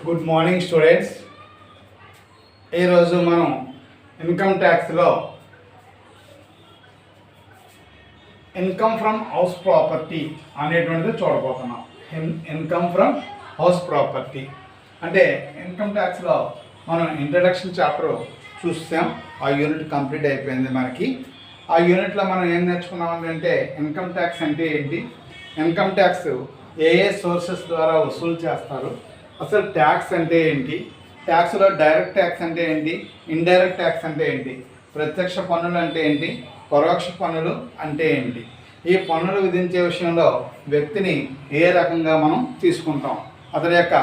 Good morning students. ఈరోజు మనం income ట్యాక్స్లో ఇన్కమ్ ఫ్రమ్ హౌస్ ప్రాపర్టీ అనేటువంటిది చూడబోతున్నాం. ఇన్కమ్ ఫ్రమ్ హౌస్ ప్రాపర్టీ అంటే ఇన్కమ్ ట్యాక్స్లో మనం ఇంట్రడక్షన్ చాప్టర్ చూసాం. ఆ యూనిట్ కంప్లీట్ అయిపోయింది మనకి. ఆ యూనిట్లో మనం ఏం నేర్చుకున్నాం అంటే ఇన్కమ్ ట్యాక్స్ అంటే ఏంటి, ఇన్కమ్ ట్యాక్స్ ఏ సోర్సెస్ ద్వారా వసూలు చేస్తారు, అసలు ట్యాక్స్ అంటే ఏంటి, ట్యాక్స్లో డైరెక్ట్ ట్యాక్స్ అంటే ఏంటి, ఇండైరెక్ట్ ట్యాక్స్ అంటే ఏంటి, ప్రత్యక్ష పన్నులు అంటే ఏంటి, పరోక్ష పన్నులు అంటే ఏంటి, ఈ పన్నులు విధించే విషయంలో వ్యక్తిని ఏ రకంగా మనం తీసుకుంటాం, అతని యొక్క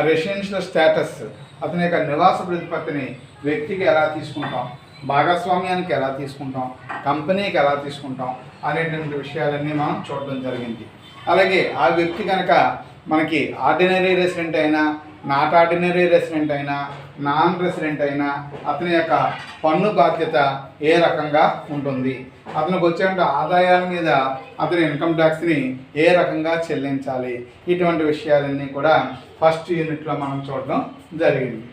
రెసిడెన్షియల్ స్టేటస్, అతని యొక్క నివాస ప్రతిపత్తిని వ్యక్తికి ఎలా తీసుకుంటాం, భాగస్వామ్యానికి ఎలా తీసుకుంటాం, కంపెనీకి ఎలా తీసుకుంటాం అనేటువంటి విషయాలన్నీ మనం చూడడం జరిగింది. అలాగే ఆ వ్యక్తి కనుక మనకి ఆర్డినరీ రెసిడెంట్ అయినా, నాట్ ఆర్డినరీ రెసిడెంట్ అయినా, నాన్ రెసిడెంట్ అయినా అతని యొక్క పన్ను బాధ్యత ఏ రకంగా ఉంటుంది, అతనికి వచ్చే ఆదాయాల మీద అతని ఇన్కమ్ ట్యాక్స్ని ఏ రకంగా చెల్లించాలి, ఇటువంటి విషయాలన్నీ కూడా ఫస్ట్ యూనిట్లో మనం చూడడం జరిగింది.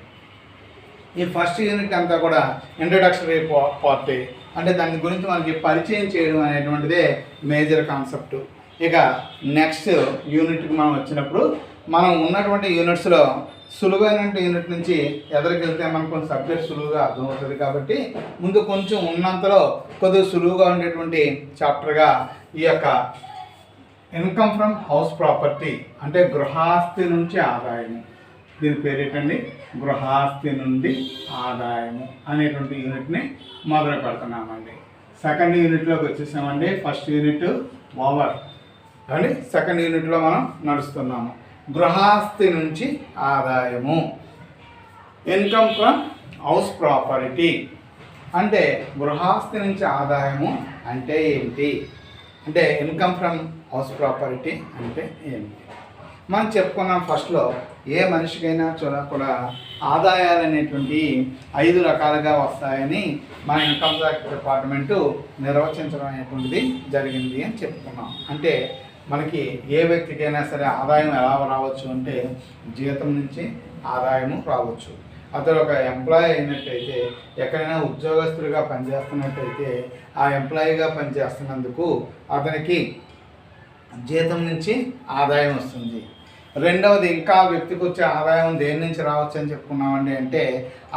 ఈ ఫస్ట్ యూనిట్ అంతా కూడా ఇంట్రడక్షనరీ పార్ట్, అంటే దాని గురించి మనకి పరిచయం చేయడం అనేటువంటిదే మేజర్ కాన్సెప్ట్. ఇక నెక్స్ట్ యూనిట్కి మనం వచ్చినప్పుడు మనం ఉన్నటువంటి యూనిట్స్లో సులువైన యూనిట్ నుంచి ఎదురుకి వెళ్తే మనకు కొన్ని సబ్జెక్ట్ సులువుగా అర్థమవుతుంది. కాబట్టి ముందు కొంచెం ఉన్నంతలో కొద్దిగా సులువుగా ఉండేటువంటి చాప్టర్గా ఈ యొక్క ఇన్కమ్ ఫ్రమ్ హౌస్ ప్రాపర్టీ అంటే గృహాస్తి నుంచి ఆదాయము, దీని పేరు ఏంటండి, గృహాస్తి నుండి ఆదాయము అనేటువంటి యూనిట్ని మొదలు పెడుతున్నామండి. సెకండ్ యూనిట్లోకి వచ్చేసామండి. ఫస్ట్ యూనిట్ ఓవర్ అండి, సెకండ్ యూనిట్లో మనం నడుస్తున్నాము. గృహాస్తి నుంచి ఆదాయము, ఇన్కమ్ ఫ్రమ్ హౌస్ ప్రాపర్టీ అంటే గృహాస్తి నుంచి ఆదాయము అంటే ఏంటి, అంటే ఇన్కమ్ ఫ్రమ్ హౌస్ ప్రాపర్టీ అంటే ఏంటి మనం చెప్పుకున్నాం. ఫస్ట్లో ఏ మనిషికైనా కూడా ఆదాయాలు అనేటువంటి 5 రకాలుగా వస్తాయని మన ఇన్కమ్ ట్యాక్స్ డిపార్ట్మెంటు నిర్వచించడం అనేటువంటిది జరిగింది అని చెప్పుకున్నాం. అంటే మనకి ఏ వ్యక్తికైనా సరే ఆదాయం ఎలా రావచ్చు అంటే జీతం నుంచి ఆదాయము రావచ్చు. అతను ఒక ఎంప్లాయీ అయినట్టయితే, ఎక్కడైనా ఉద్యోగస్తుడిగా పనిచేస్తున్నట్టయితే ఆ ఎంప్లాయీగా పనిచేస్తున్నందుకు అతనికి జీతం నుంచి ఆదాయం వస్తుంది. రెండవది, ఇంకా వ్యక్తికి వచ్చే ఆదాయం దేని నుంచి రావచ్చు అని చెప్పుకున్నామండి అంటే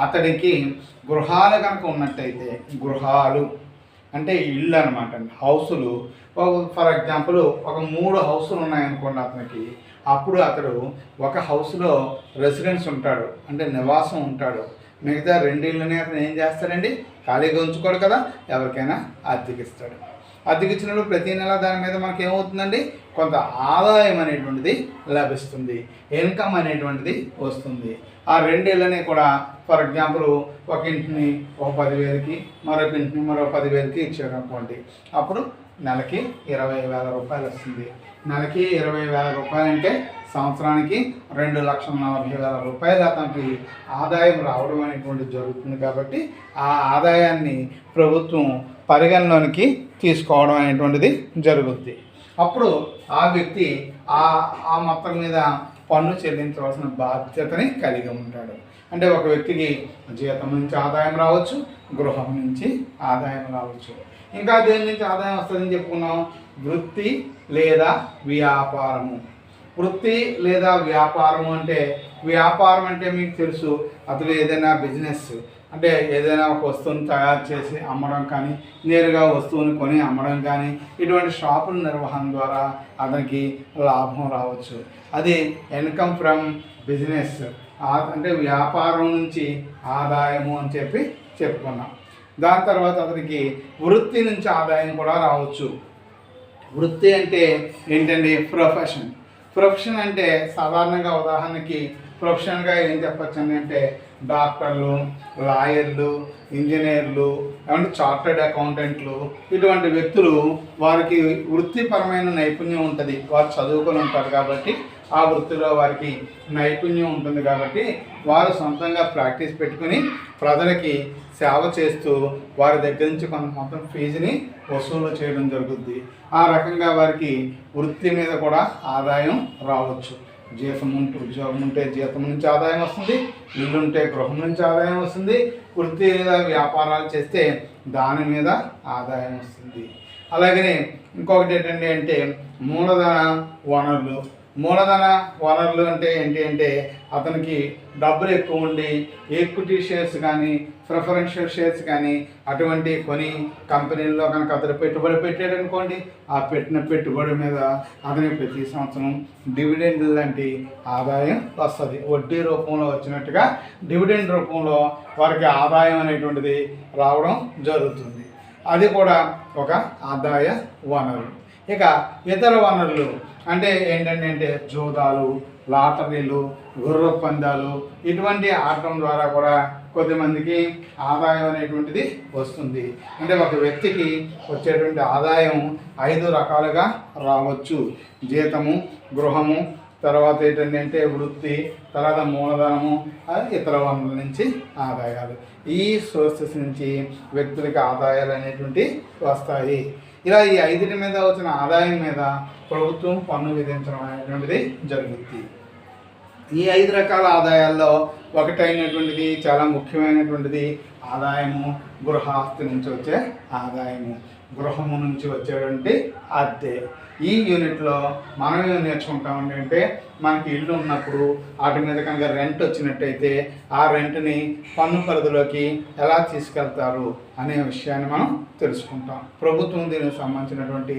అతడికి గృహాలు కనుక ఉన్నట్టయితే, గృహాలు అంటే ఇళ్ళు అనమాట అండి, హౌసులు. ఫర్ ఎగ్జాంపుల్ ఒక 3 హౌసులు ఉన్నాయనుకోండి అతనికి, అప్పుడు అతడు ఒక హౌస్లో రెసిడెన్స్ ఉంటాడు, అంటే నివాసం ఉంటాడు. మిగతా 2 ఇళ్ళని అతను ఏం చేస్తాడండి, ఖాళీగా ఉంచుకోడు కదా, ఎవరికైనా అద్దెకిస్తాడు. అద్దెకిచ్చినప్పుడు ప్రతి నెల దాని మీద మనకి ఏమవుతుందండి, కొంత ఆదాయం అనేటువంటిది లభిస్తుంది, ఇన్కమ్ అనేటువంటిది వస్తుంది. ఆ 2 ఇళ్ళని కూడా ఫర్ ఎగ్జాంపుల్ ఒక ఇంటిని ఒక 10,000కి, మరొక ఇంటిని మరో 10,000కి ఇచ్చాడు అనుకోండి, అప్పుడు నెలకి 20,000 రూపాయలు వస్తుంది. నెలకి 20,000 రూపాయలు అంటే సంవత్సరానికి 2,40,000 రూపాయలు అతనికి ఆదాయం రావడం అనేటువంటిది జరుగుతుంది. కాబట్టి ఆ ఆదాయాన్ని ప్రభుత్వం పరిగణలోనికి తీసుకోవడం అనేటువంటిది జరుగుద్ది. అప్పుడు ఆ వ్యక్తి ఆ మొత్తం మీద పన్ను చెల్లించవలసిన బాధ్యతని కలిగి ఉంటాడు. అంటే ఒక వ్యక్తికి జీతం నుంచి ఆదాయం రావచ్చు, గృహం నుంచి ఆదాయం రావచ్చు. ఇంకా దేని నుంచి ఆదాయం వస్తుందని చెప్పుకున్నాం, వృత్తి లేదా వ్యాపారము. వృత్తి లేదా వ్యాపారము అంటే, వ్యాపారం అంటే మీకు తెలుసు, అతను ఏదైనా బిజినెస్ అంటే ఏదైనా ఒక వస్తువుని తయారు చేసి అమ్మడం కానీ, నేరుగా వస్తువుని కొని అమ్మడం కానీ, ఇటువంటి షాపుల నిర్వహణ ద్వారా అతనికి లాభం రావచ్చు. అది ఇన్కమ్ ఫ్రమ్ బిజినెస్ అంటే వ్యాపారం నుంచి ఆదాయము అని చెప్పుకున్నాం. దాని తర్వాత అతనికి వృత్తి నుంచి ఆదాయం కూడా రావచ్చు. వృత్తి అంటే ఏంటండి, ప్రొఫెషన్ అంటే సాధారణంగా ఉదాహరణకి ప్రొఫెషన్గా ఏం చెప్పచ్చు అంటే డాక్టర్లు, లాయర్లు, ఇంజనీర్లు, ఏమంటే చార్టర్డ్ అకౌంటెంట్లు, ఇటువంటి వ్యక్తులు వారికి వృత్తిపరమైన నైపుణ్యం ఉంటుంది, వారు చదువుకొని ఉంటారు కాబట్టి ఆ వృత్తిలో వారికి నైపుణ్యం ఉంటుంది. కాబట్టి వారు సొంతంగా ప్రాక్టీస్ పెట్టుకుని ప్రజలకి సేవ చేస్తూ వారి దగ్గర నుంచి కొంత మొత్తం ఫీజుని వసూలు చేయడం జరుగుద్ది. ఆ రకంగా వారికి వృత్తి మీద కూడా ఆదాయం రావచ్చు. ఉద్యోగం ఉంటే జీతం నుంచి ఆదాయం వస్తుంది, ఇల్లు ఉంటే గృహం నుంచి ఆదాయం వస్తుంది, వృత్తి వ్యాపారాలు చేస్తే దాని మీద ఆదాయం వస్తుంది. అలాగనే ఇంకొకటి ఏంటంటే మూలధన వనరులు. మూలధన వనరులు అంటే ఏంటి అంటే అతనికి డబ్బులు ఎక్కువ ఉండి ఈక్విటీ షేర్స్ కానీ ప్రిఫరెన్షియల్ షేర్స్ కానీ అటువంటి కొని కంపెనీల్లో కనుక అతను పెట్టుబడి పెట్టాడు అనుకోండి, ఆ పెట్టిన పెట్టుబడి మీద అతనికి ప్రతి సంవత్సరం డివిడెండ్ లాంటి ఆదాయం వస్తుంది. వడ్డీ రూపంలో వచ్చినట్టుగా డివిడెండ్ రూపంలో వారికి ఆదాయం అనేటువంటిది రావడం జరుగుతుంది. అది కూడా ఒక ఆదాయ వనరు. ఇక ఇతర వనరులు అంటే ఏంటంటే జూదాలు, లాటరీలు, గుర్ర పందాలు ఇటువంటి ఆడటం ద్వారా కూడా కొద్దిమందికి ఆదాయం అనేటువంటిది వస్తుంది. అంటే ఒక వ్యక్తికి వచ్చేటువంటి ఆదాయం 5 రకాలుగా రావచ్చు. జీతము, గృహము, తర్వాత ఏంటంటే వృత్తి, తర్వాత మూలధనము, ఇతర వనరుల నుంచి ఆదాయాలు. ఈ సోర్సెస్ నుంచి వ్యక్తులకి ఆదాయాలు అనేటువంటివి వస్తాయి. ఇలా ఈ 5 మీద వచ్చిన ఆదాయం మీద ప్రభుత్వం పన్ను విధించడం అనేటువంటిది జరుగుతుంది. ఈ 5 రకాల ఆదాయాల్లో ఒకటైనటువంటిది చాలా ముఖ్యమైనటువంటిది ఆదాయము గృహాస్తి నుంచి వచ్చే ఆదాయము, గృహము నుంచి వచ్చేటువంటి అద్దె. ఈ యూనిట్లో మనం ఏం నేర్చుకుంటాం అంటే మనకి ఇల్లు ఉన్నప్పుడు వాటి మీద కనుక రెంట్ వచ్చినట్టయితే ఆ రెంట్ని పన్ను పరిధిలోకి ఎలా తీసుకెళ్తారు అనే విషయాన్ని మనం తెలుసుకుంటాం. ప్రభుత్వం దీనికి సంబంధించినటువంటి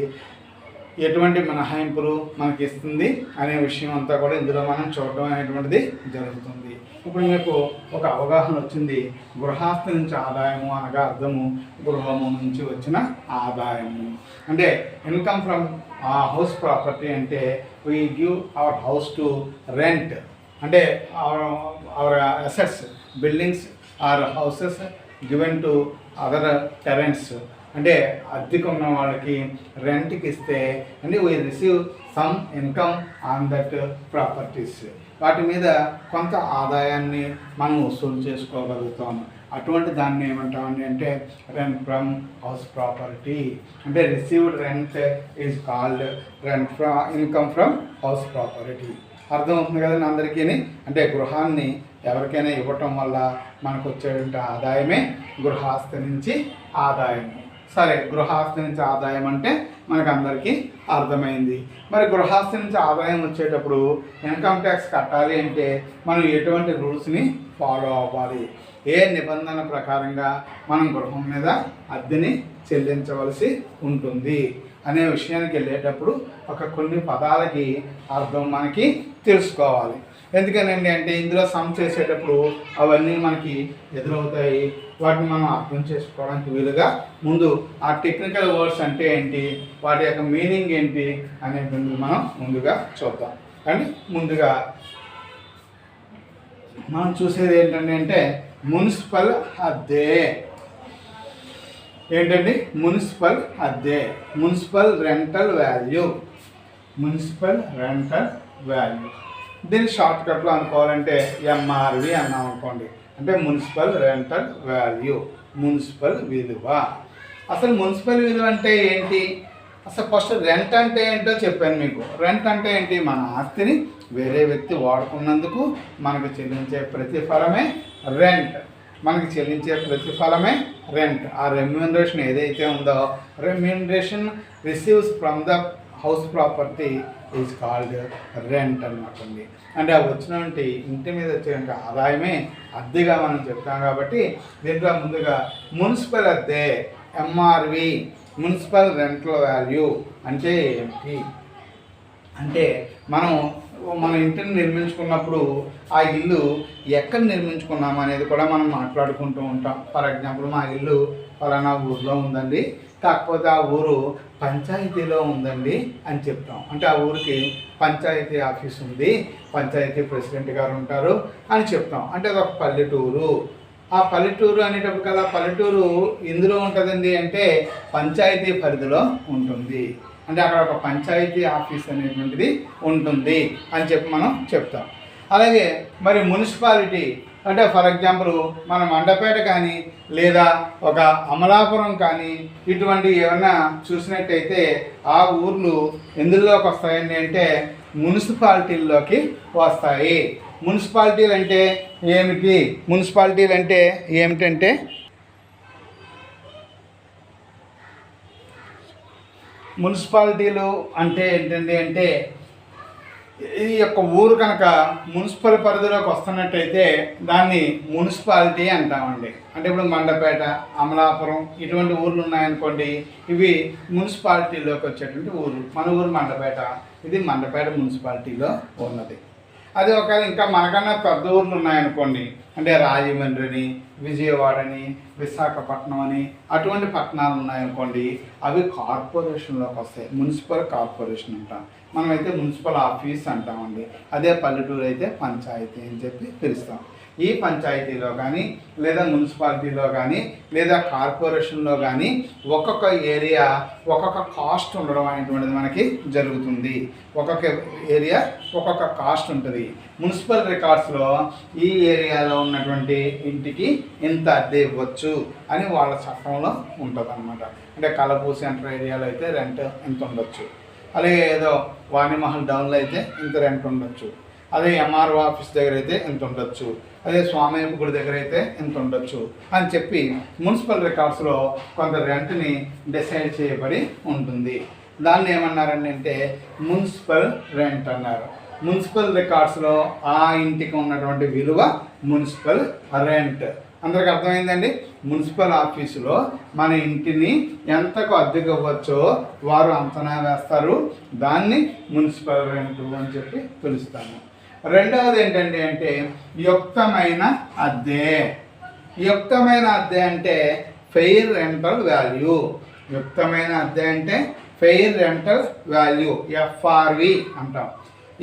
ఎటువంటి మినహాయింపులు మనకి ఇస్తుంది అనే విషయం అంతా కూడా ఇందులో మనం చూడడం అనేటువంటిది జరుగుతుంది. ఇప్పుడు మీకు ఒక అవగాహన వచ్చింది. గృహాస్తి నుంచి ఆదాయము అనగా అర్థము గృహము నుంచి వచ్చిన ఆదాయము. అంటే ఇన్కమ్ ఫ్రమ్ హౌస్ ప్రాపర్టీ అంటే we give our house to rent. అంటే our assets, buildings or houses given to other tenants. అంటే అద్దెకు ఉన్న వాళ్ళకి రెంట్కి ఇస్తే అంటే we receive some income on that properties. వాటి మీద కొంత ఆదాయాన్ని మనం వసూలు చేసుకోగలుగుతాము. అటువంటి దాన్ని ఏమంటామండి అంటే రెంట్ ఫ్రమ్ హౌస్ ప్రాపర్టీ. అంటే received rent is called rent from income from house property. అర్థమవుతుంది కదండి అందరికీ. అంటే గృహాన్ని ఎవరికైనా ఇవ్వటం వల్ల మనకు వచ్చేటువంటి ఆదాయమే గృహాస్తి నుంచి ఆదాయం. సరే, గృహాస్తి నుంచి ఆదాయం అంటే మనకు అందరికీ అర్థమైంది. మరి గృహాస్తి నుంచి ఆదాయం వచ్చేటప్పుడు ఇన్కమ్ ట్యాక్స్ కట్టాలి అంటే మనం ఎటువంటి రూల్స్ని ఫాలో అవ్వాలి, ఏ నిబంధన ప్రకారంగా మనం గృహం మీద అద్దెని చెల్లించవలసి ఉంటుంది అనే విషయానికి వెళ్ళేటప్పుడు కొన్ని పదాలకి అర్థం మనకి తెలుసుకోవాలి. ఎందుకనండి అంటే ఇందులో సమ్ చేసేటప్పుడు అవన్నీ మనకి ఎదురవుతాయి. వాటిని మనం అర్థం చేసుకోవడానికి వీలుగా ముందు ఆ టెక్నికల్ వర్డ్స్ అంటే ఏంటి, వాటి యొక్క మీనింగ్ ఏంటి అనేటువంటిది మనం ముందుగా చూద్దాం. కానీ ముందుగా మనం చూసేది ఏంటంటే మున్సిపల్ అద్దె. ఏంటండి మున్సిపల్ అద్దె, municipal rental value. Municipal rental value దీన్ని షార్ట్కట్లో అనుకోవాలంటే ఎంఆర్వి అన్నాం అనుకోండి. అంటే మున్సిపల్ రెంటల్ వాల్యూ, మున్సిపల్ విలువ. అసలు మున్సిపల్ విలువ అంటే ఏంటి? అసలు ఫస్ట్ రెంట్ అంటే ఏంటో చెప్పాను మీకు. రెంట్ అంటే ఏంటి? మన ఆస్తిని వేరే వ్యక్తి వాడుకున్నందుకు మనకు చెల్లించే ప్రతిఫలమే రెంట్. మనకి చెల్లించే ప్రతిఫలమే రెంట్. ఆ రెమ్యూనరేషన్ ఏదైతే ఉందో, remuneration receives from the house property is called rent అనమాట. అంటే ఆ వచ్చినటువంటి ఇంటి మీద వచ్చే ఆదాయమే అద్దెగా మనం చెప్తాం. కాబట్టి దీంట్లో ముందుగా మున్సిపల్ అద్దె, ఎంఆర్వి, మున్సిపల్ రెంటల్ వాల్యూ అంటే ఏంటి అంటే మన ఇంటిని నిర్మించుకున్నప్పుడు ఆ ఇల్లు ఎక్కడ నిర్మించుకున్నాము అనేది కూడా మనం మాట్లాడుకుంటూ ఉంటాం. ఫర్ ఎగ్జాంపుల్ మా ఇల్లు ఫలానా ఊర్లో ఉందండి, కాకపోతే ఆ ఊరు పంచాయతీలో ఉందండి అని చెప్తాం. అంటే ఆ ఊరికి పంచాయతీ ఆఫీస్ ఉంది, పంచాయతీ ప్రెసిడెంట్ గారు ఉంటారు అని చెప్తాం. అంటే అది ఒక పల్లెటూరు. ఆ పల్లెటూరు అనేటప్పటికల్లా పల్లెటూరు ఎందులో ఉంటుందండి అంటే పంచాయతీ పరిధిలో ఉంటుంది. అంటే అక్కడ ఒక పంచాయతీ ఆఫీస్ అనేటువంటిది ఉంటుంది అని చెప్పి మనం చెప్తాం. అలాగే మరి మున్సిపాలిటీ అంటే ఫర్ ఎగ్జాంపుల్ మన మండపేట కానీ లేదా ఒక అమలాపురం కానీ ఇటువంటి ఏమన్నా చూసినట్టయితే ఆ ఊర్లు ఎందులోకి వస్తాయండి అంటే మున్సిపాలిటీల్లోకి వస్తాయి. మున్సిపాలిటీలు అంటే ఏమిటి? మున్సిపాలిటీలు అంటే ఏమిటంటే మున్సిపాలిటీలు అంటే ఏంటండి అంటే ఈ యొక్క ఊరు కనుక మున్సిపల్ పరిధిలోకి వస్తున్నట్టయితే దాన్ని మున్సిపాలిటీ అంటామండి. అంటే ఇప్పుడు మండపేట, అమలాపురం ఇటువంటి ఊర్లు ఉన్నాయనుకోండి, ఇవి మున్సిపాలిటీలోకి వచ్చేటువంటి ఊర్లు. మన ఊరు మండపేట, ఇది మండపేట మున్సిపాలిటీలో ఉన్నది. అదే ఒకవేళ ఇంకా మనకన్నా పెద్ద ఊర్లు ఉన్నాయనుకోండి, అంటే రాజమండ్రిని, విజయవాడని, విశాఖపట్నం అని అటువంటి పట్టణాలు ఉన్నాయనుకోండి, అవి కార్పొరేషన్లోకి వస్తాయి. మున్సిపల్ కార్పొరేషన్ అంటాం. మనమైతే మున్సిపల్ ఆఫీస్ అంటామండి. అదే పల్లెటూరు అయితే పంచాయతీ అని చెప్పి పిలుస్తాం. ఈ పంచాయతీలో కానీ లేదా మున్సిపాలిటీలో కానీ లేదా కార్పొరేషన్లో కానీ ఒక్కొక్క ఏరియా ఒక్కొక్క కాస్ట్ ఉండడం అనేటువంటిది మనకి జరుగుతుంది. ఒక్కొక్క ఏరియా ఒక్కొక్క కాస్ట్ ఉంటుంది. మున్సిపల్ రికార్డ్స్లో ఈ ఏరియాలో ఉన్నటువంటి ఇంటికి ఇంత అద్దె ఇవ్వచ్చు అని వాళ్ళ చట్టంలో ఉంటుంది అన్నమాట. అంటే కలపూ సెంటర్ ఏరియాలో అయితే రెంట్ ఎంత ఉండొచ్చు, అలాగే ఏదో వాణిమహల్ డౌన్లో అయితే ఇంత రెంట్ ఉండొచ్చు, అదే ఎంఆర్ఓ ఆఫీస్ దగ్గర అయితే ఎంత ఉండొచ్చు, అదే స్వామియప్ప గుడి దగ్గర అయితే ఎంత ఉండొచ్చు అని చెప్పి మున్సిపల్ రికార్డ్స్లో కొంత రెంట్ని డిసైడ్ చేయబడి ఉంటుంది. దాన్ని ఏమన్నారండి అంటే మున్సిపల్ రెంట్ అన్నారు. మున్సిపల్ రికార్డ్స్లో ఆ ఇంటికి ఉన్నటువంటి విలువ మున్సిపల్ రెంట్. అందరికి అర్థమైందండి? మున్సిపల్ ఆఫీసులో మన ఇంటిని ఎంతకు అద్దెకు ఇవ్వచ్చో వారు అంచనా వేస్తారు. దాన్ని మున్సిపల్ రెంట్ అని చెప్పి పిలుస్తాము. రెండవది ఏంటంటే అంటే యుక్తమైన అద్దె. యుక్తమైన అద్దె అంటే ఫెయిర్ రెంటల్ వాల్యూ. యుక్తమైన అద్దె అంటే ఫెయిర్ రెంటల్ వాల్యూ, ఎఫ్ఆర్వి అంటాం.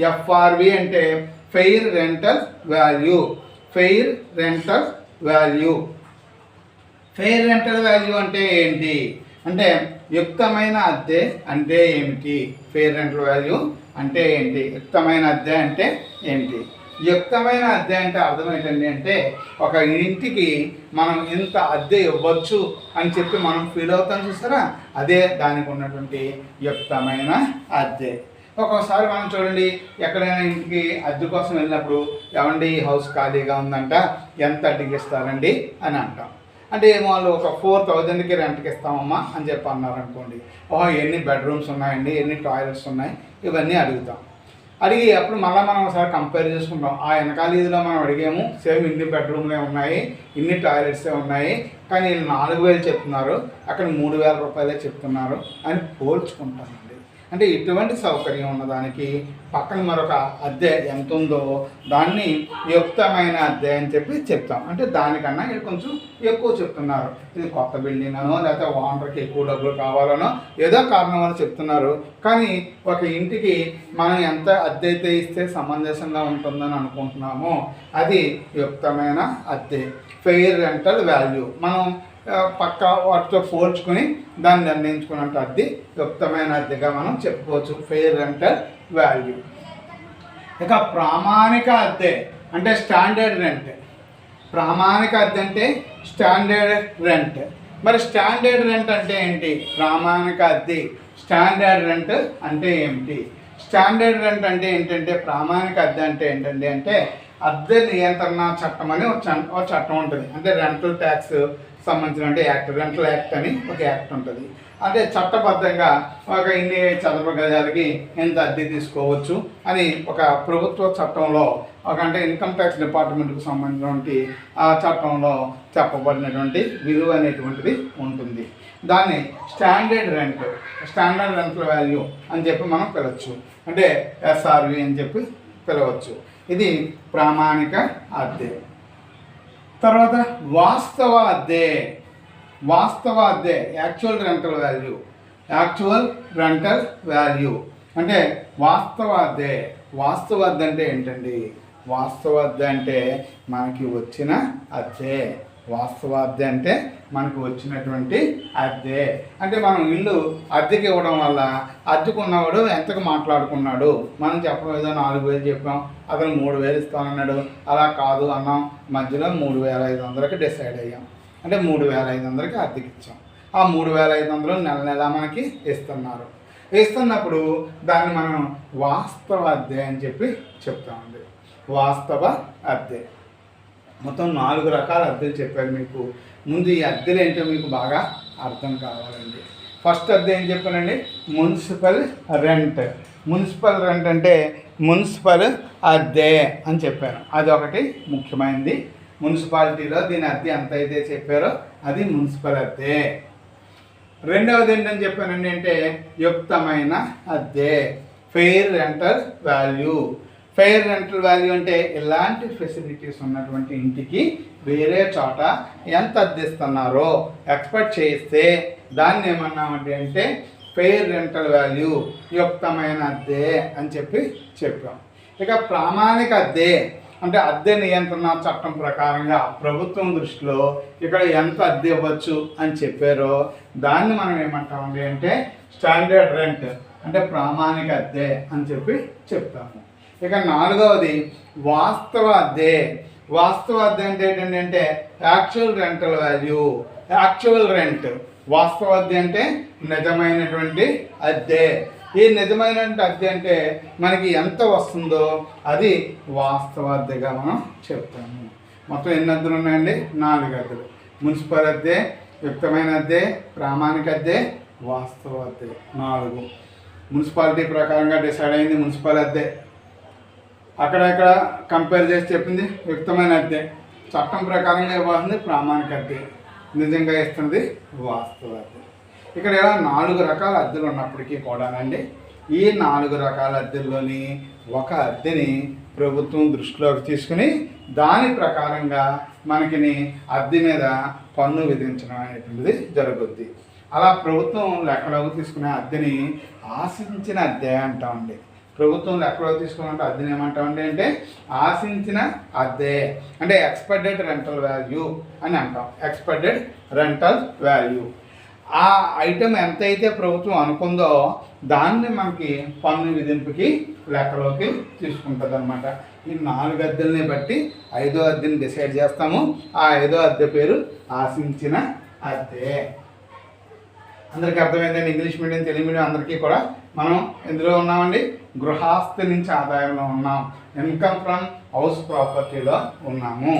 ఎఫ్ఆర్వి అంటే fair rental value. Fair rental value. Fair rental value అంటే ఏంటి అంటే యుక్తమైన అద్దె అంటే ఏమిటి? ఫెయిర్ రెంటల్ వాల్యూ అంటే ఏంటి? యుక్తమైన అద్దె అంటే ఏంటి? యుక్తమైన అద్దె అంటే అర్థం ఏంటండి అంటే ఒక ఇంటికి మనం ఇంత అద్దె ఇవ్వచ్చు అని చెప్పి మనం ఫీల్ అవుతాం చూసారా, అదే దానికి ఉన్నటువంటి యుక్తమైన అద్దె. ఒక్కోసారి మనం చూడండి, ఎక్కడైనా ఇంటికి అద్దె కోసం వెళ్ళినప్పుడు ఏమండి హౌస్ ఖాళీగా ఉందంట, ఎంత అద్దెకి ఇస్తారండి అని అంటాం. అంటే ఏమో వాళ్ళు ఒక 4000కి రెంట్కి ఇస్తామమ్మా అని చెప్పి అన్నారు అనుకోండి. ఓహో ఎన్ని బెడ్రూమ్స్ ఉన్నాయండి, ఎన్ని టాయిలెట్స్ ఉన్నాయి, ఇవన్నీ అడుగుతాం. అడిగి అప్పుడు మళ్ళీ మనం ఒకసారి కంపేర్ చేసుకుంటాం. ఆ వెనకాల ఇదిలో మనం అడిగాము, సేమ్ ఇన్ని బెడ్రూమ్లే ఉన్నాయి, ఇన్ని టాయిలెట్సే ఉన్నాయి, కానీ వీళ్ళు 4000 చెప్తున్నారు, అక్కడ 3000 రూపాయలే చెప్తున్నారు అని పోల్చుకుంటామండి. అంటే ఇటువంటి సౌకర్యం ఉన్నదానికి పక్కన మరొక అద్దె ఎంత ఉందో దాన్ని యుక్తమైన అద్దె అని చెప్పి చెప్తాం. అంటే దానికన్నా ఇది కొంచెం ఎక్కువ చెప్తున్నారు, ఇది కొత్త బిల్డింగ్ అనో లేకపోతే ఓనర్కి ఎక్కువ డబ్బులు కావాలనో ఏదో కారణం వల్ల చెప్తున్నారు. కానీ ఒక ఇంటికి మనం ఎంత అద్దె అయితే ఇస్తే సమంజసంగా ఉంటుందని అనుకుంటున్నామో అది యుక్తమైన అద్దె, ఫెయిర్ రెంటల్ వాల్యూ. మనం పక్క వాటితో పోల్చుకొని దాన్ని నిర్ణయించుకున్నట్టు అద్దె యుక్తమైన అద్దెగా మనం చెప్పుకోవచ్చు, ఫెయిర్ రెంటల్ వాల్యూ. ఇక ప్రామాణిక అద్దె అంటే స్టాండర్డ్ రెంట్. ప్రామాణిక అద్దె అంటే స్టాండర్డ్ రెంట్. మరి స్టాండర్డ్ రెంట్ అంటే ఏంటి? ప్రామాణిక అద్దె స్టాండర్డ్ రెంట్ అంటే ఏమిటి? స్టాండర్డ్ రెంట్ అంటే ఏంటంటే ప్రామాణిక అద్దె అంటే ఏంటండి అంటే అద్దె నియంత్రణ చట్టం అని ఒక చట్టం ఉంటుంది. అంటే రెంటల్ ట్యాక్స్ సంబంధించిన యాక్ట్, రెంటల్ యాక్ట్ అని ఒక యాక్ట్ ఉంటుంది. అంటే చట్టబద్ధంగా ఒక ఇన్ని చదరపు గజాలకి ఎంత అద్దె తీసుకోవచ్చు అని ఒక ప్రభుత్వ చట్టంలో ఒక అంటే ఇన్కమ్ ట్యాక్స్ డిపార్ట్మెంట్కి సంబంధించినటువంటి ఆ చట్టంలో చెప్పబడినటువంటి విలువ అనేటువంటిది ఉంటుంది. దాన్ని standard rent, standard rental value అని చెప్పి మనం పిలవచ్చు. అంటే ఎస్ఆర్వి అని చెప్పి పిలవచ్చు. ఇది ప్రామాణిక అద్దె. తర్వాత వాస్తవ అద్దె. వాస్తవ అద్దె actual rental value. Actual rental value అంటే వాస్తవ అద్దె. వాస్తవ అద్దె అంటే ఏంటండి? వాస్తవ అద్దె అంటే మనకి వచ్చిన అద్దె. వాస్తవ అద్దె అంటే మనకు వచ్చినటువంటి అద్దె. అంటే మనం ఇల్లు అద్దెకి ఇవ్వడం వల్ల అద్దెకున్నవాడు ఎంతకు మాట్లాడుకున్నాడు, మనం చెప్పడం ఏదో 4000 చెప్పాం, అతను 3000 ఇస్తానన్నాడు, అలా కాదు అన్నాం, మధ్యలో 3500కి డిసైడ్ అయ్యాం. అంటే 3500కి అద్దెకి ఇచ్చాం. ఆ 3500 నెల నెల మనకి ఇస్తున్నారు. వేస్తున్నప్పుడు దాన్ని మనం వాస్తవ అద్దె అని చెప్పి చెప్తామండి. వాస్తవ అద్దె. మొత్తం 4 రకాల అద్దెలు చెప్పారు మీకు. ముందు ఈ అద్దెలు ఏంటో మీకు బాగా అర్థం కావాలండి. ఫస్ట్ అద్దె ఏం చెప్పానండి? Municipal rent. మున్సిపల్ రెంట్ అంటే మున్సిపల్ అద్దె అని చెప్పాను. అది ఒకటి ముఖ్యమైనది. మున్సిపాలిటీలో దీని అద్దె ఎంత అయితే చెప్పారో అది మున్సిపల్ అద్దె. రెండవది ఏంటని చెప్పానండి అంటే యుక్తమైన అద్దె, fair rental value. Fair rental value అంటే ఇలాంటి ఫెసిలిటీస్ ఉన్నటువంటి ఇంటికి వేరే చోట ఎంత అద్దెస్తున్నారో ఎక్స్పెక్ట్ చేస్తే దాన్ని ఏమన్నామంటే అంటే ఫెయిర్ రెంటల్ వాల్యూ, యుక్తమైన అద్దె అని చెప్పాం. ఇక ప్రామాణిక అద్దె అంటే అద్దె నియంత్రణ చట్టం ప్రకారంగా ప్రభుత్వం దృష్టిలో ఇక్కడ ఎంత అద్దె ఇవ్వచ్చు అని చెప్పారో దాన్ని మనం ఏమంటామండి అంటే స్టాండర్డ్ రెంట్ అంటే ప్రామాణిక అద్దె అని చెప్తాము. ఇక 4వది వాస్తవ అద్దె. వాస్తవ అద్దె అంటే ఏంటంటే actual rental value, actual rent. వాస్తవ అద్దె అంటే నిజమైనటువంటి అద్దె. ఈ నిజమైన అద్దె అంటే మనకి ఎంత వస్తుందో అది వాస్తవ అద్దెగా మనం చెప్తాము. మొత్తం ఎన్ని అద్దెలు ఉన్నాయండి? 4 అద్దెలు. మున్సిపల్ అద్దె, యుక్తమైన అద్దె, ప్రామాణిక అద్దె, వాస్తవ అద్దె. 4. మున్సిపాలిటీ ప్రకారంగా డిసైడ్ అయింది మున్సిపల్ అద్దె. అక్కడ కంపేర్ చేసి చెప్పింది యుక్తమైన అద్దె. చట్టం ప్రకారంగా ఇవ్వాల్సింది ప్రామాణిక అద్దె, నిజంగా ఇస్తున్నది వాస్తవ అద్దె. ఇక్కడ 4 రకాల అద్దెలు ఉన్నప్పటికీ కూడానండి ఈ 4 రకాల అద్దెల్లోని ఒక అద్దెని ప్రభుత్వం దృష్టిలోకి తీసుకుని దాని ప్రకారంగా మనకి అద్దె మీద పన్ను విధించడం అనేటువంటిది జరుగుద్ది. అలా ప్రభుత్వం లెక్కలోకి తీసుకునే అద్దెని ఆశించిన అద్దె అంటామండి. ప్రభుత్వం లెక్కలోకి తీసుకున్నట్టు అద్దెని ఏమంటామండి అంటే ఆశించిన అద్దె అంటే ఎక్స్పెక్టెడ్ రెంటల్ వాల్యూ అని అంటాం. ఎక్స్పెక్టెడ్ రెంటల్ వాల్యూ ఆ ఐటెం ఎంతైతే ప్రభుత్వం అనుకుందో దాన్ని మనకి పన్ను విధింపుకి లెక్కలోకి తీసుకుంటుంది అనమాట. ఈ 4 అద్దెల్ని బట్టి 5వ అద్దెని డిసైడ్ చేస్తాము. ఆ 5వ అద్దె పేరు ఆశించిన అద్దె. అందరికీ అర్థమైందండి. ఇంగ్లీష్ మీడియం, తెలుగు మీడియం అందరికీ కూడా మనం ఎందులో ఉన్నామండి? గృహాస్తి నుంచి ఆదాయంలో ఉన్నాం. ఇన్కమ్ ఫ్రమ్ హౌస్ ప్రాపర్టీలో ఉన్నాము.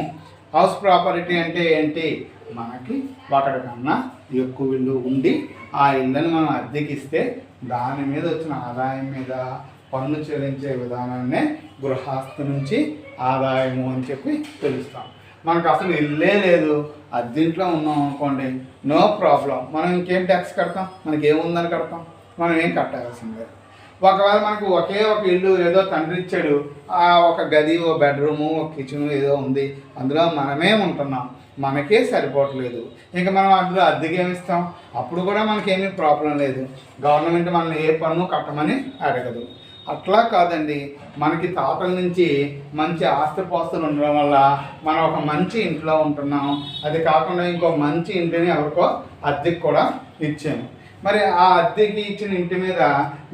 హౌస్ ప్రాపర్టీ అంటే ఏంటి? మనకి ఒకటి కన్నా ఎక్కువ ఇల్లు ఉండి ఆ ఇళ్ళని మనం అద్దెకిస్తే దాని మీద వచ్చిన ఆదాయం మీద పన్ను చెల్లించే విధానాన్నే గృహాస్తి నుంచి ఆదాయము అని పిలుస్తాం. మనకు అసలు ఇల్లే లేదు, అద్దెంట్లో ఉన్నాం అనుకోండి, నో ప్రాబ్లం. మనం ఇంకేం ట్యాక్స్ కడతాం? మనకి ఏముందని కడతాం? మనం ఏం కట్టాల్సింది లేదు. ఒకవేళ మనకు ఒకే ఒక ఇల్లు ఏదో తండ్రి ఇచ్చాడు, ఆ ఒక గది, ఓ బెడ్రూము, ఒక కిచెను ఏదో ఉంది, అందులో మనమే ఉంటున్నాం, మనకే సరిపోవట్లేదు, ఇంకా మనం అందులో అద్దెకి ఏమిస్తాం? అప్పుడు కూడా మనకేమీ ప్రాబ్లం లేదు. గవర్నమెంట్ మనల్ని ఏ పన్ను కట్టమని అడగదు. అట్లా కాదండి, మనకి తాతల నుంచి మంచి ఆస్తిపాస్తులు ఉండడం వల్ల మనం ఒక మంచి ఇంట్లో ఉంటున్నాం. అది కాకుండా ఇంకో మంచి ఇంటిని ఎవరికో అద్దెకి కూడా ఇచ్చాము. మరి ఆ అద్దెకి ఇచ్చిన ఇంటి మీద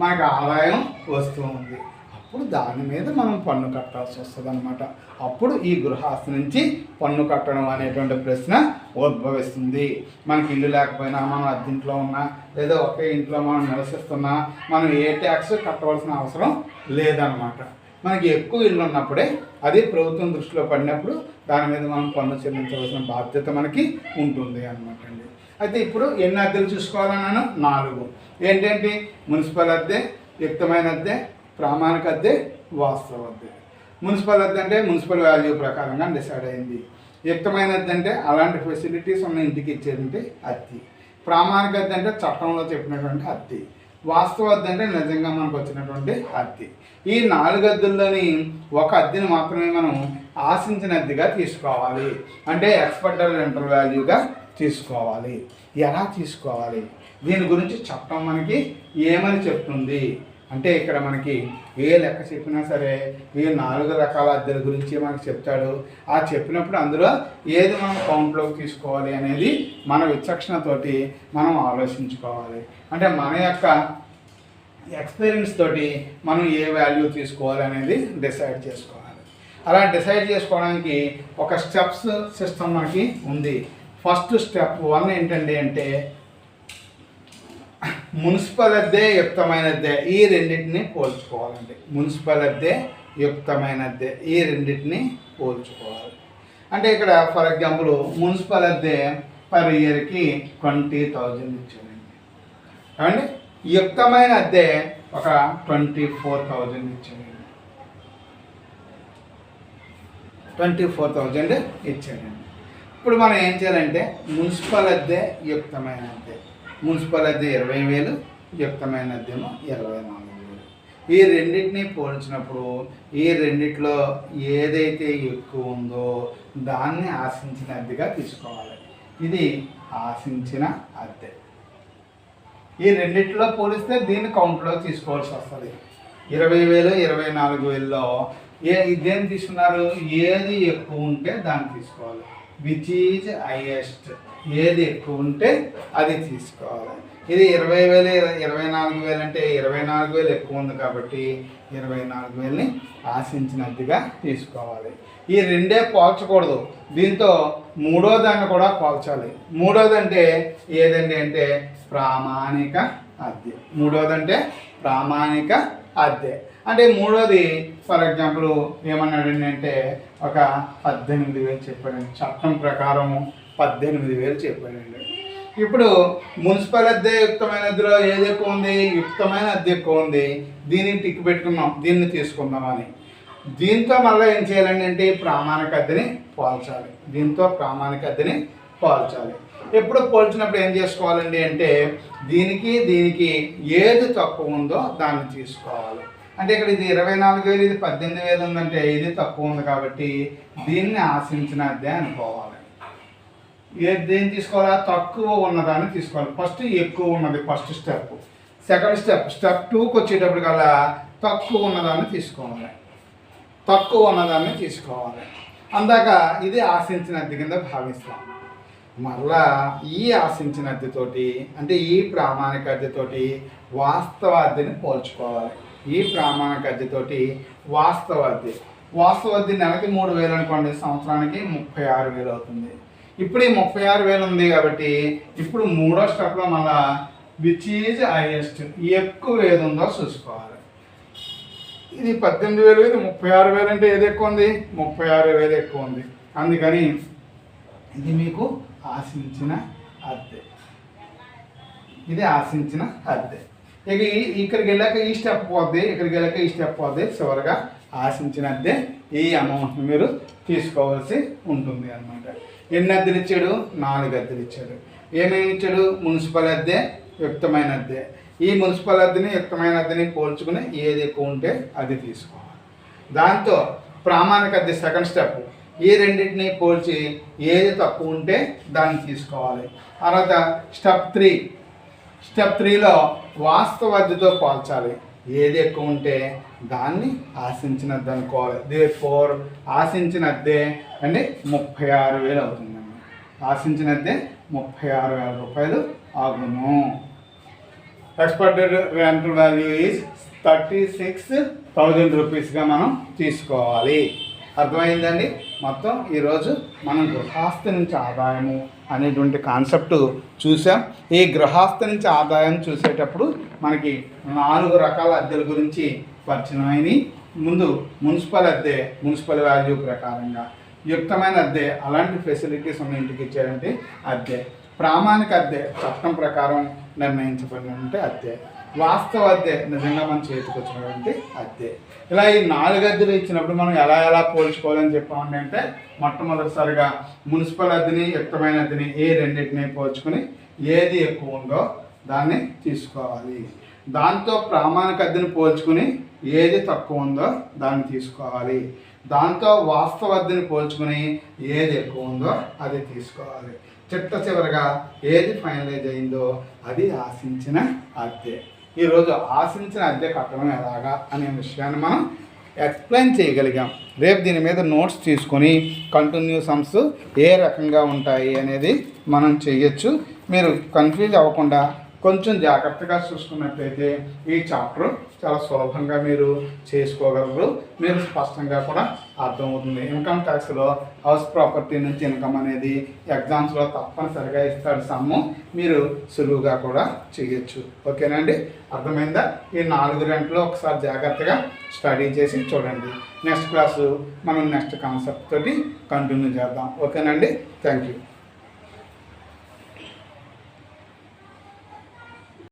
మనకు ఆదాయం వస్తూ ఉంది. అప్పుడు దాని మీద మనం పన్ను కట్టాల్సి వస్తుంది అనమాట. అప్పుడు ఈ గృహాస్తి నుంచి పన్ను కట్టడం అనేటువంటి ప్రశ్న ఉద్భవిస్తుంది. మనకి ఇల్లు లేకపోయినా, మనం అద్దెంట్లో ఉన్నా, లేదా ఒకే ఇంట్లో మనం నివసిస్తున్నా మనం ఏ ట్యాక్స్ కట్టవలసిన అవసరం లేదనమాట. మనకి ఎక్కువ ఇల్లు ఉన్నప్పుడే అది ప్రభుత్వం దృష్టిలో పడినప్పుడు దాని మీద మనం పన్ను చెల్లించవలసిన బాధ్యత మనకి ఉంటుంది అనమాట అండి. అయితే ఇప్పుడు ఎన్ని అద్దెలు చూసుకోవాలన్నాను? 4. ఏంటంటే మున్సిపల్ అద్దె, యుక్తమైన అద్దె, ప్రామాణిక అద్దె, వాస్తవ అద్దె. మున్సిపల్ అద్దె అంటే మున్సిపల్ వాల్యూ ప్రకారంగా డిసైడ్ అయింది. యుక్తమైన అద్దె అంటే అలాంటి ఫెసిలిటీస్ ఉన్న ఇంటికి ఇచ్చేటువంటి అద్దె. ప్రామాణిక అద్దె అంటే చట్టంలో చెప్పినటువంటి అద్దె. వాస్తవ అద్దె అంటే నిజంగా మనకు వచ్చినటువంటి అద్దె. ఈ 4 అద్దెల్లోని ఒక అద్దెని మాత్రమే మనం ఆశించిన అద్దెగా తీసుకోవాలి, అంటే ఎక్స్పెక్టెడ్ రెంటల్ వాల్యూగా తీసుకోవాలి. ఎలా తీసుకోవాలి? దీని గురించి చట్టం మనకి ఏమని చెప్తుంది అంటే ఇక్కడ మనకి ఏ లెక్క చెప్పినా సరే ఈ 4 రకాల అద్దెల గురించి మనకు చెప్తాడు. ఆ చెప్పినప్పుడు అందులో ఏది మనం కౌంట్లోకి తీసుకోవాలి అనేది మన విచక్షణతోటి మనం ఆలోచించుకోవాలి. అంటే మన యొక్క ఎక్స్పీరియన్స్ తోటి మనం ఏ వాల్యూ తీసుకోవాలి అనేది డిసైడ్ చేసుకోవాలి. అలా డిసైడ్ చేసుకోవడానికి ఒక స్టెప్స్ సిస్టమ్ మనకి ఉంది. ఫస్ట్ స్టెప్ 1 ఏంటండి అంటే మున్సిపల్ అద్దె యుక్తమైన అద్దె ఈ రెండింటిని పోల్చుకోవాలండి. మున్సిపల్ అద్దె యుక్తమైన అద్దె ఈ రెండింటిని పోల్చుకోవాలి. అంటే ఇక్కడ ఫర్ ఎగ్జాంపుల్ మున్సిపల్ అద్దె పర్ ఇయర్కి 20,000 ఇచ్చారండి. ఏమండి యుక్తమైన అద్దె ఒక 24,000 ఇచ్చారండి. 24,000 ఇచ్చారండి. ఇప్పుడు మనం ఏం చేయాలంటే మున్సిపల్ అద్దె యుక్తమైన అద్దె, మున్సిపల్ అద్దె 20,000, యుక్తమైన అద్దెమో 24,000. ఈ రెండింటిని పోల్చినప్పుడు ఈ రెండిట్లో ఏదైతే ఎక్కువ ఉందో దాన్ని ఆశించిన అద్దెగా తీసుకోవాలి. ఇది ఆశించిన అద్దె. ఈ రెండిట్లో పోలిస్తే దీన్ని కౌంట్లో తీసుకోవాల్సి వస్తుంది. 20,000, 24,000లో ఇదేం తీసుకున్నారు, ఏది ఎక్కువ ఉంటే దాన్ని తీసుకోవాలి. విచ్ ఈజ్ హైయెస్ట్, ఏది ఎక్కువ ఉంటే అది తీసుకోవాలి. ఇది 20,000, 24,000 అంటే 24,000 ఎక్కువ ఉంది కాబట్టి 24,000ని ఆశించిన అద్దెగా తీసుకోవాలి. ఈ రెండే పోల్చకూడదు, దీంతో మూడో దాన్ని కూడా పోల్చాలి. మూడోది అంటే ఏదండి అంటే ప్రామాణిక అద్దె. మూడోది అంటే ప్రామాణిక అద్దె. అంటే మూడోది ఫర్ ఎగ్జాంపుల్ ఏమన్నాడండి అంటే ఒక 18,000 చెప్పాడండి. చట్టం ప్రకారం 18,000 చెప్పాడండి. ఇప్పుడు మున్సిపల్ అద్దె యుక్తమైన అద్దెలో ఏది ఎక్కువ ఉంది, యుక్తమైన అద్దె ఎక్కువ ఉంది. దీనికి టిక్ పెట్టుకున్నాం, దీన్ని తీసుకుందామని. దీంతో మళ్ళీ ఏం చేయాలండి అంటే ప్రామాణిక అద్దెని పోల్చాలి. దీంతో ప్రామాణిక అద్దెని పోల్చాలి. ఎప్పుడు పోల్చినప్పుడు ఏం చేసుకోవాలండి అంటే దీనికి ఏది తక్కువ ఉందో దాన్ని తీసుకోవాలి. అంటే ఇక్కడ ఇది 24,000, ఇది 18,000 ఉందంటే ఇది తక్కువ ఉంది కాబట్టి దీన్ని ఆశించిన అద్దె అనుకోవాలి. దేన్ని తీసుకోవాలా, తక్కువ ఉన్నదాన్ని తీసుకోవాలి. ఫస్ట్ ఎక్కువ ఉన్నది ఫస్ట్ స్టెప్. సెకండ్ స్టెప్ 2కి వచ్చేటప్పటికల్లా తక్కువ ఉన్నదాన్ని తీసుకోవాలి. తక్కువ ఉన్నదాన్ని తీసుకోవాలి. అందాక ఇది ఆశించిన అద్దె కింద భావిస్తాం. మళ్ళా ఈ ఆశించిన అద్దెతోటి అంటే ఈ ప్రామాణిక అద్దెతోటి వాస్తవ అద్దెని పోల్చుకోవాలి. ఈ ప్రామాణిక అద్దెతోటి వాస్తవ అద్దె నెలకి 3,000 అనుకోండి, సంవత్సరానికి 36,000 అవుతుంది. ఇప్పుడు ఈ 36,000 ఉంది కాబట్టి ఇప్పుడు మూడో స్టెప్లో మళ్ళా విచ్ ఈజ్ హైయెస్ట్, ఎక్కువ ఏది ఉందో చూసుకోవాలి. ఇది 18,000, ఇది 36,000 అంటే ఏది ఎక్కువ ఉంది, 36,000 ఎక్కువ ఉంది. అందుకని ఇది మీకు ఆశించిన అద్దె. ఇది ఆశించిన అద్దె. ఇక ఇక్కడికి వెళ్ళాక ఈ స్టెప్ పోద్ది, ఇక్కడికి వెళ్ళాక ఈ స్టెప్ పోద్ది. చివరిగా ఆశించిన అద్దె ఈ అమౌంట్ని మీరు తీసుకోవాల్సి ఉంటుంది అన్నమాట. ఎన్ని అద్దెలు ఇచ్చాడు, 4 అద్దెలు ఇచ్చాడు. ఏమేమి ఇచ్చాడు, మున్సిపల్ అద్దె, యుక్తమైన అద్దె. ఈ మున్సిపల్ అద్దెని యుక్తమైన అద్దెని పోల్చుకుని ఏది ఎక్కువ ఉంటే అది తీసుకోవాలి. దాంతో ప్రామాణిక అద్దె సెకండ్ స్టెప్. ఈ రెండింటిని పోల్చి ఏది తక్కువ ఉంటే దాన్ని తీసుకోవాలి. తర్వాత స్టెప్ 3లో వాస్తవ అద్దెతో పోల్చాలి. ఏది ఎక్కువ ఉంటే దాన్ని ఆశించిన అద్దె అనుకోవాలి. దేర్ఫోర్ ఆశించిన అద్దె అంటే 36,000 అవుతుందండి. ఆశించిన అద్దె 36,000 రూపాయలు ఆగును. ఎక్స్పెక్టెడ్ రెంటల్ వాల్యూ ఈజ్ 36,000 రూపీస్గా మనం తీసుకోవాలి. అర్థమైందండి. మొత్తం ఈరోజు మనం గృహస్థ నుంచి ఆదాయము అనేటువంటి కాన్సెప్ట్ చూసాం. ఈ గృహస్థ నుంచి ఆదాయం చూసేటప్పుడు మనకి 4 రకాల అద్దెల గురించి పరిచయమైనవి. ముందు మున్సిపల్ అద్దె, మున్సిపల్ వాల్యూ ప్రకారంగా. యుక్తమైన అద్దె, అలాంటి ఫెసిలిటీస్ ఉన్న ఇంటికి ఇచ్చేటువంటి అద్దె. ప్రామాణిక అద్దె, చట్టం ప్రకారం నిర్ణయించబడినటువంటి అద్దె. వాస్తవ అద్దె, నిజంగా మన చేతికి వచ్చినటువంటి అద్దె. ఇలా ఈ 4 అద్దెలు ఇచ్చినప్పుడు మనం ఎలా పోల్చుకోవాలని చెప్పామండి అంటే మొట్టమొదటిసారిగా మున్సిపల్ అద్దెని, యుక్తమైన అద్దెని ఈ రెండింటిని పోల్చుకుని ఏది ఎక్కువ ఉందో దాన్ని తీసుకోవాలి. దాంతో ప్రామాణిక అద్దెని పోల్చుకుని ఏది తక్కువ ఉందో దాన్ని తీసుకోవాలి. దాంతో వాస్తవ అద్దెని పోల్చుకుని ఏది ఎక్కువ ఉందో అది తీసుకోవాలి. చివరగా ఏది ఫైనలైజ్ అయిందో అది ఆశించిన అద్దె. ఈరోజు ఆశించిన అద్దె కట్టడం ఎలాగా అనే విషయాన్ని మనం ఎక్స్ప్లెయిన్ చేయగలిగాం. రేపు దీని మీద నోట్స్ తీసుకొని కంటిన్యూ సమ్స్ ఏ రకంగా ఉంటాయి అనేది మనం చేయొచ్చు. మీరు కన్ఫ్యూజ్ అవ్వకుండా కొంచెం జాగ్రత్తగా చూసుకున్నట్లయితే ఈ చాప్టర్ చాలా సులభంగా మీరు చేసుకోగలరు, మీరు స్పష్టంగా కూడా అర్థమవుతుంది. ఇన్కమ్ ట్యాక్స్లో హౌస్ ప్రాపర్టీ నుంచి ఇన్కమ్ అనేది ఎగ్జామ్స్లో తప్పనిసరిగా ఇస్తాడు సమ్ము, మీరు సులువుగా కూడా చేయొచ్చు. ఓకేనండి, అర్థమైందా? ఈ 4 గంటలు ఒకసారి జాగ్రత్తగా స్టడీ చేసి చూడండి. నెక్స్ట్ క్లాసు మనం నెక్స్ట్ కాన్సెప్ట్ తోటి కంటిన్యూ చేద్దాం. ఓకేనండి, థ్యాంక్ యూ.